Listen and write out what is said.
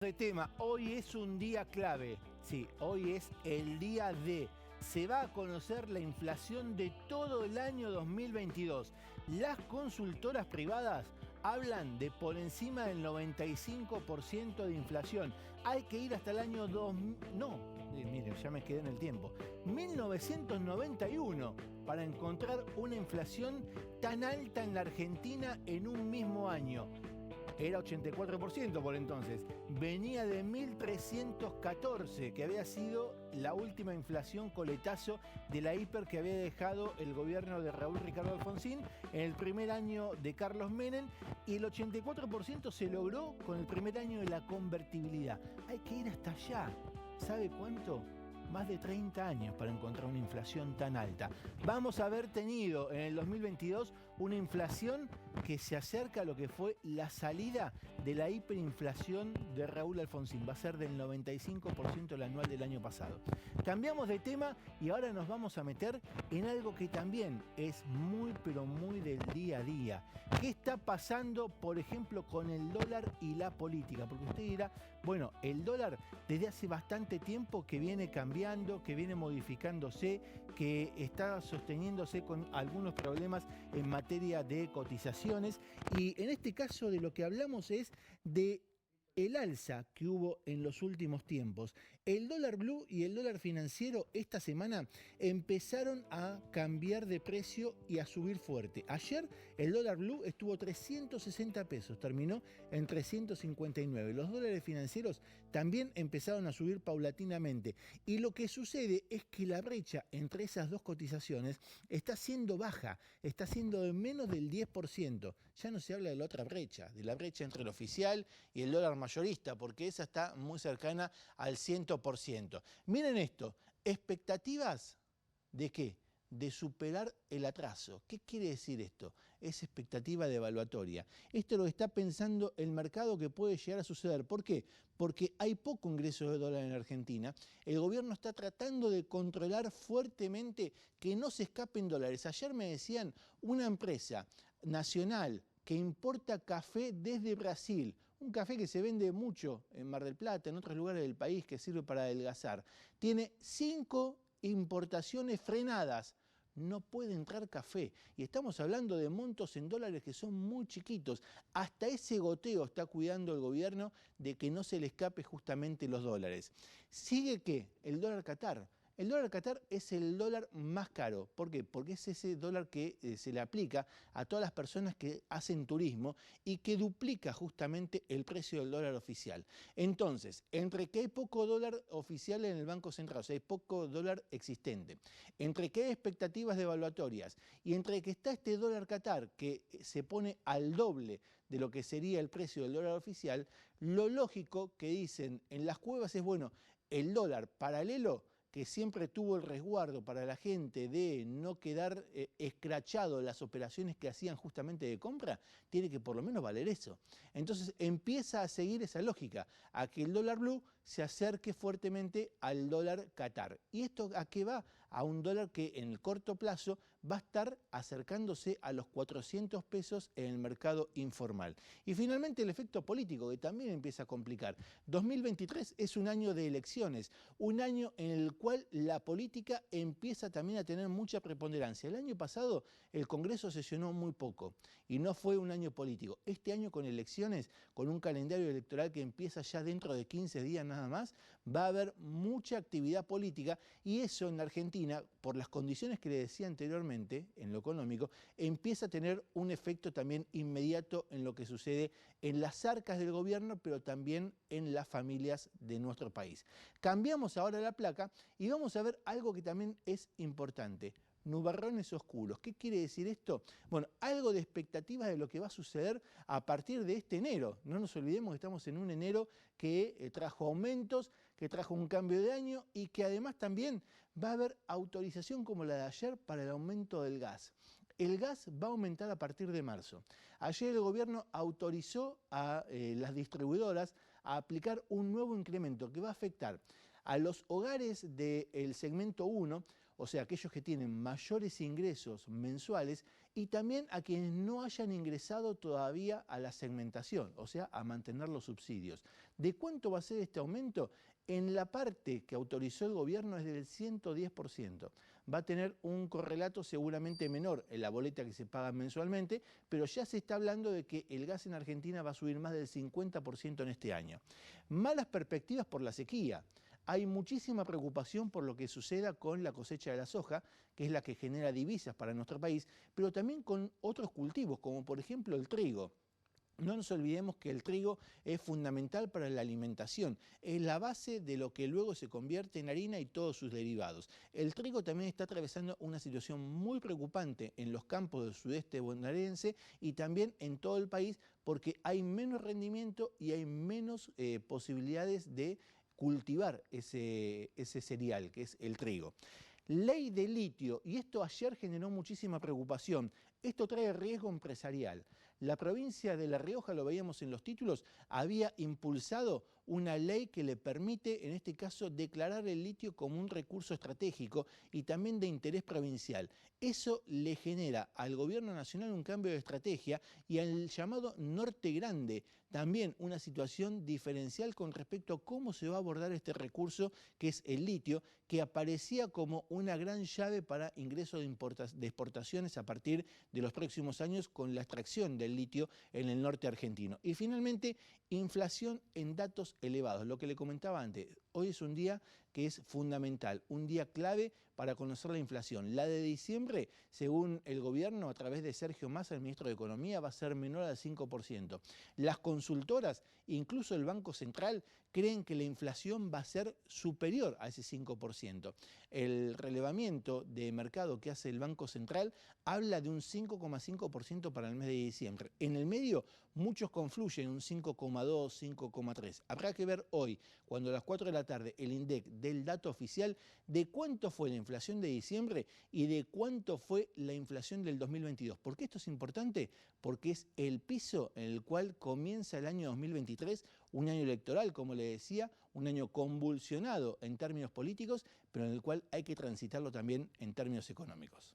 De tema, hoy es un día clave. Sí, hoy es el día D. Se va a conocer la inflación de todo el año 2022. Las consultoras privadas hablan de por encima del 95% de inflación. Hay que ir hasta el año 2000, miren, ya me quedé en el tiempo, 1991 para encontrar una inflación tan alta en la Argentina en un mismo año. Era 84% por entonces. Venía de 1314, que había sido la última inflación coletazo de la hiper que había dejado el gobierno de Raúl Ricardo Alfonsín en el primer año de Carlos Menem, y el 84% se logró con el primer año de la convertibilidad. Hay que ir hasta allá. ¿Sabe cuánto? Más de 30 años para encontrar una inflación tan alta. Vamos a haber tenido en el 2022 una inflación que se acerca a lo que fue la salida de la hiperinflación de Raúl Alfonsín. Va a ser del 95% el anual del año pasado. Cambiamos de tema y ahora nos vamos a meter en algo que también es muy pero muy del día a día. ¿Qué está pasando, por ejemplo, con el dólar y la política? Porque usted dirá, bueno, el dólar desde hace bastante tiempo que viene cambiando, que viene modificándose, que está sosteniéndose con algunos problemas en materia de cotizaciones, y en este caso de lo que hablamos es de el alza que hubo en los últimos tiempos. El dólar blue y el dólar financiero esta semana empezaron a cambiar de precio y a subir fuerte. Ayer el dólar blue estuvo 360 pesos, terminó en 359. Los dólares financieros también empezaron a subir paulatinamente. Y lo que sucede es que la brecha entre esas dos cotizaciones está siendo baja, está siendo de menos del 10%. Ya no se habla de la otra brecha, de la brecha entre el oficial y el dólar mayorista, porque esa está muy cercana al 100%. Miren esto, expectativas ¿de qué? De superar el atraso. ¿Qué quiere decir esto? Es expectativa devaluatoria. Esto es lo que está pensando el mercado que puede llegar a suceder. ¿Por qué? Porque hay poco ingreso de dólar en Argentina. El gobierno está tratando de controlar fuertemente que no se escapen dólares. Ayer me decían, una empresa nacional que importa café desde Brasil, un café que se vende mucho en Mar del Plata, en otros lugares del país, que sirve para adelgazar, tiene 5 importaciones frenadas. No puede entrar café. Y estamos hablando de montos en dólares que son muy chiquitos. Hasta ese goteo está cuidando el gobierno de que no se le escape justamente los dólares. ¿Sigue qué? El dólar Qatar. El dólar Qatar es el dólar más caro. ¿Por qué? Porque es ese dólar que se le aplica a todas las personas que hacen turismo y que duplica justamente el precio del dólar oficial. Entonces, entre que hay poco dólar oficial en el Banco Central, o sea, hay poco dólar existente, entre que hay expectativas devaluatorias y entre que está este dólar Qatar que se pone al doble de lo que sería el precio del dólar oficial, lo lógico que dicen en las cuevas es, bueno, el dólar paralelo, que siempre tuvo el resguardo para la gente de no quedar escrachado las operaciones que hacían justamente de compra, tiene que por lo menos valer eso. Entonces empieza a seguir esa lógica, a que el dólar blue se acerque fuertemente al dólar Qatar. ¿Y esto a qué va? A un dólar que en el corto plazo va a estar acercándose a los 400 pesos en el mercado informal. Y finalmente el efecto político, que también empieza a complicar. 2023 es un año de elecciones, un año en el cual la política empieza también a tener mucha preponderancia. El año pasado el Congreso sesionó muy poco y no fue un año político. Este año con elecciones, con un calendario electoral que empieza ya dentro de 15 días nada más, va a haber mucha actividad política, y eso en la Argentina, por las condiciones que le decía anteriormente en lo económico, empieza a tener un efecto también inmediato en lo que sucede en las arcas del gobierno, pero también en las familias de nuestro país. Cambiamos ahora la placa y vamos a ver algo que también es importante. Nubarrones oscuros. ¿Qué quiere decir esto? Bueno, algo de expectativas de lo que va a suceder a partir de este enero. No nos olvidemos que estamos en un enero que trajo aumentos, que trajo un cambio de año y que además también va a haber autorización como la de ayer para el aumento del gas. El gas va a aumentar a partir de marzo. Ayer el gobierno autorizó a las distribuidoras a aplicar un nuevo incremento que va a afectar a los hogares del segmento 1, o sea, aquellos que tienen mayores ingresos mensuales, y también a quienes no hayan ingresado todavía a la segmentación, o sea, a mantener los subsidios. ¿De cuánto va a ser este aumento? En la parte que autorizó el gobierno es del 110%. Va a tener un correlato seguramente menor en la boleta que se paga mensualmente, pero ya se está hablando de que el gas en Argentina va a subir más del 50% en este año. Malas perspectivas por la sequía. Hay muchísima preocupación por lo que suceda con la cosecha de la soja, que es la que genera divisas para nuestro país, pero también con otros cultivos, como por ejemplo el trigo. No nos olvidemos que el trigo es fundamental para la alimentación, es la base de lo que luego se convierte en harina y todos sus derivados. El trigo también está atravesando una situación muy preocupante en los campos del sudeste bonaerense y también en todo el país porque hay menos rendimiento y hay menos posibilidades de cultivar ese cereal que es el trigo. Ley de litio, y esto ayer generó muchísima preocupación. Esto trae riesgo empresarial. La provincia de La Rioja, lo veíamos en los títulos, había impulsado una ley que le permite, en este caso, declarar el litio como un recurso estratégico y también de interés provincial. Eso le genera al gobierno nacional un cambio de estrategia y al llamado Norte Grande también una situación diferencial con respecto a cómo se va a abordar este recurso que es el litio, que aparecía como una gran llave para ingreso de exportaciones a partir de los próximos años con la extracción del litio en el norte argentino. Y finalmente, inflación en datos elevados. Lo que le comentaba antes, hoy es un día que es fundamental, un día clave para conocer la inflación. La de diciembre, según el gobierno, a través de Sergio Massa, el ministro de Economía, va a ser menor al 5%. Las consultoras, incluso el Banco Central, creen que la inflación va a ser superior a ese 5%. El relevamiento de mercado que hace el Banco Central habla de un 5,5% para el mes de diciembre. En el medio, muchos confluyen un 5,2, 5,3. Habrá que ver hoy, cuando a las 4 de la tarde, el INDEC del dato oficial de cuánto fue la inflación de diciembre y de cuánto fue la inflación del 2022. ¿Por qué esto es importante? Porque es el piso en el cual comienza el año 2023, un año electoral, como le decía, un año convulsionado en términos políticos, pero en el cual hay que transitarlo también en términos económicos.